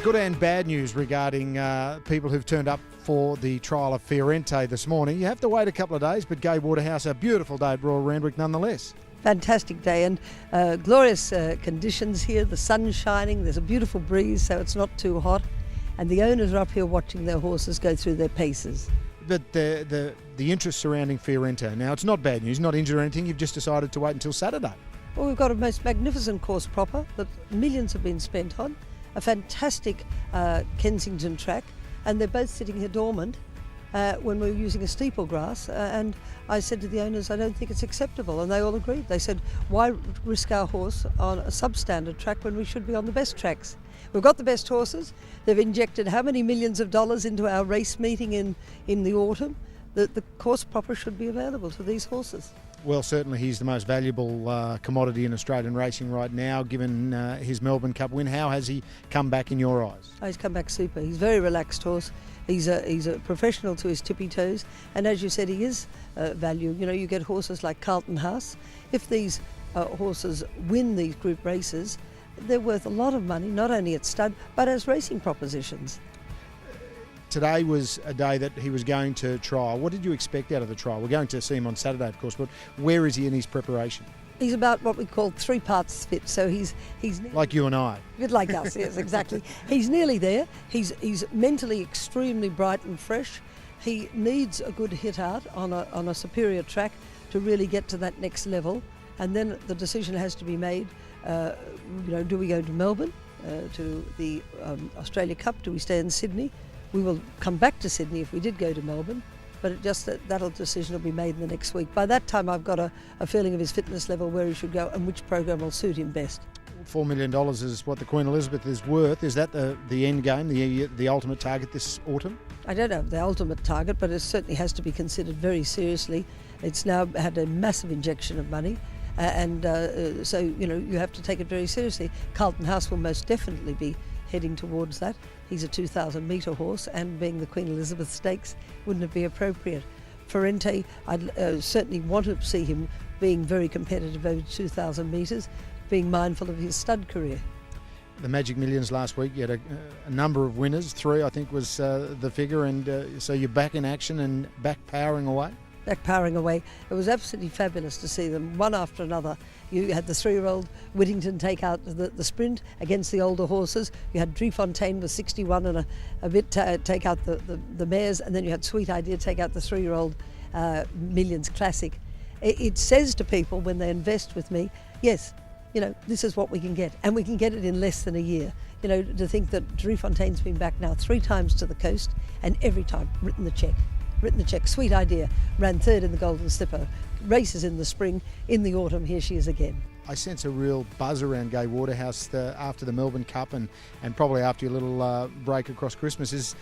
Good and bad news regarding people who've turned up for the trial of Fiorente this morning. You have to wait a couple of days, but Gai Waterhouse, a beautiful day at Royal Randwick nonetheless. Fantastic day and glorious conditions here. The sun's shining, there's a beautiful breeze, so it's not too hot. And the owners are up here watching their horses go through their paces. But the interest surrounding Fiorente, now it's not bad news, not injured or anything, you've just decided to wait until Saturday. Well, we've got a most magnificent course proper that millions have been spent on, a fantastic Kensington track, and they're both sitting here dormant when we were using a steeple grass. And I said to the owners, I don't think it's acceptable, and they all agreed. They said, why risk our horse on a substandard track when we should be on the best tracks? We've got the best horses. They've injected how many millions of dollars into our race meeting in the autumn that the course proper should be available to these horses. Well, certainly he's the most valuable commodity in Australian racing right now, given his Melbourne Cup win. How has he come back in your eyes? Oh, he's come back super. He's a very relaxed horse. He's a professional to his tippy toes, and as you said, he is value. You know, you get horses like Carlton House. If these horses win these group races, they're worth a lot of money, not only at stud, but as racing propositions. Today was a day that he was going to trial. What did you expect out of the trial? We're going to see him on Saturday, of course, but where is he in his preparation? He's about what we call 3 parts fit, so he's like you and I. A bit like us, yes, exactly. He's nearly there. He's mentally extremely bright and fresh. He needs a good hit out on a superior track to really get to that next level, and then the decision has to be made. Do we go to Melbourne, to the Australia Cup? Do we stay in Sydney? We will come back to Sydney if we did go to Melbourne, but that decision will be made in the next week. By that time, I've got a feeling of his fitness level, where he should go and which program will suit him best. $4 million is what the Queen Elizabeth is worth. Is that the end game, the ultimate target this autumn? I don't know the ultimate target, but it certainly has to be considered very seriously. It's now had a massive injection of money. So you have to take it very seriously. Carlton House will most definitely be heading towards that. He's a 2,000 metre horse, and being the Queen Elizabeth Stakes, wouldn't it be appropriate? Fiorente, I'd certainly want to see him being very competitive over 2,000 metres, being mindful of his stud career. The Magic Millions last week, you had a number of winners, 3 I think was the figure, and so you're back in action and back powering away? Back powering away. It was absolutely fabulous to see them one after another. You had the 3-year-old Whittington take out the sprint against the older horses. You had Driefontein with 61 and a bit take out the mares, and then you had Sweet Idea take out the 3-year-old Millions Classic. It says to people when they invest with me, yes, this is what we can get, and we can get it in less than a year. To think that Driefontein's been back now 3 times to the coast, and every time written the cheque. Sweet Idea ran 3rd in the Golden Slipper, races in the spring, in the autumn, here she is again. I sense a real buzz around Gai Waterhouse after the Melbourne Cup and probably after your little break across Christmas.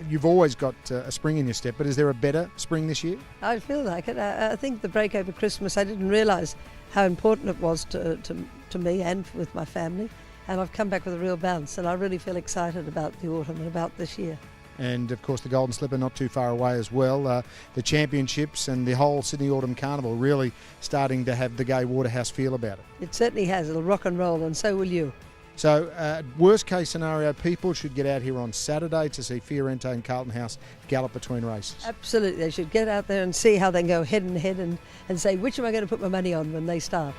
You've always got a spring in your step, but is there a better spring this year? I feel like it. I think the break over Christmas, I didn't realise how important it was to me and with my family, and I've come back with a real bounce, and I really feel excited about the autumn and about this year. And of course the Golden Slipper not too far away as well. The championships and the whole Sydney Autumn Carnival really starting to have the Gai Waterhouse feel about it. It certainly has. It'll rock and roll, and so will you. So worst case scenario, people should get out here on Saturday to see Fiorente and Carlton House gallop between races. Absolutely. They should get out there and see how they go head and head and say, which am I going to put my money on when they start?